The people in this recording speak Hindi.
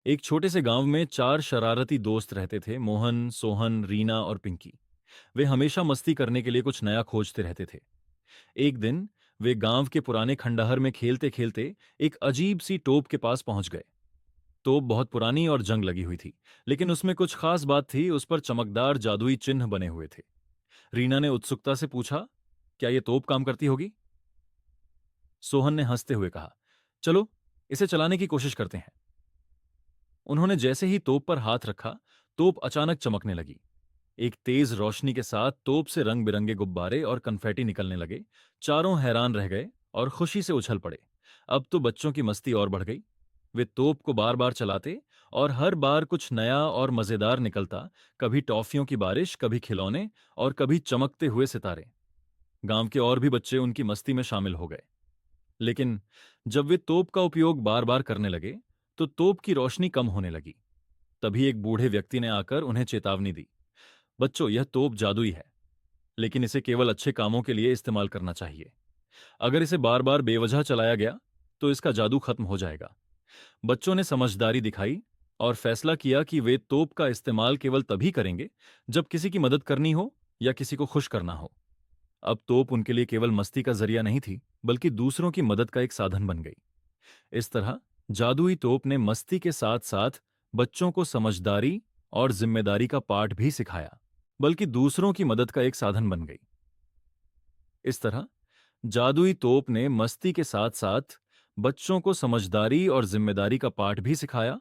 एक छोटे से गांव में चार शरारती दोस्त रहते थे। मोहन, सोहन, रीना और पिंकी। वे हमेशा मस्ती करने के लिए कुछ नया खोजते रहते थे। एक दिन वे गांव के पुराने खंडहर में खेलते खेलते एक अजीब सी तोप के पास पहुंच गए। तोप बहुत पुरानी और जंग लगी हुई थी, लेकिन उसमें कुछ खास बात थी। उस पर चमकदार जादुई चिन्ह बने हुए थे। रीना ने उत्सुकता से पूछा, क्या यह तोप काम करती होगी? सोहन ने हंसते हुए कहा, चलो इसे चलाने की कोशिश करते हैं। उन्होंने जैसे ही तोप पर हाथ रखा, तोप अचानक चमकने लगी। एक तेज रोशनी के साथ तोप से रंग बिरंगे गुब्बारे और कन्फेटी निकलने लगे। चारों हैरान रह गए और खुशी से उछल पड़े। अब तो बच्चों की मस्ती और बढ़ गई। वे तोप को बार बार चलाते और हर बार कुछ नया और मजेदार निकलता। कभी टॉफियों की बारिश, कभी खिलौने और कभी चमकते हुए सितारे। गांव के और भी बच्चे उनकी मस्ती में शामिल हो गए। लेकिन जब वे तोप का उपयोग बार बार करने लगे, तो तोप की रोशनी कम होने लगी। तभी एक बूढ़े व्यक्ति ने आकर उन्हें चेतावनी दी, बच्चों, यह तोप जादुई है, लेकिन इसे केवल अच्छे कामों के लिए इस्तेमाल करना चाहिए। अगर इसे बार बार बेवजह चलाया गया तो इसका जादू खत्म हो जाएगा। बच्चों ने समझदारी दिखाई और फैसला किया कि वे तोप का इस्तेमाल केवल तभी करेंगे जब किसी की मदद करनी हो या किसी को खुश करना हो। अब तोप उनके लिए केवल मस्ती का जरिया नहीं थी, बल्कि दूसरों की मदद का एक साधन बन गई। इस तरह जादुई तोप ने मस्ती के साथ साथ बच्चों को समझदारी और जिम्मेदारी का पाठ भी सिखाया, बल्कि दूसरों की मदद का एक साधन बन गई। इस तरह जादुई तोप ने मस्ती के साथ साथ बच्चों को समझदारी और जिम्मेदारी का पाठ भी सिखाया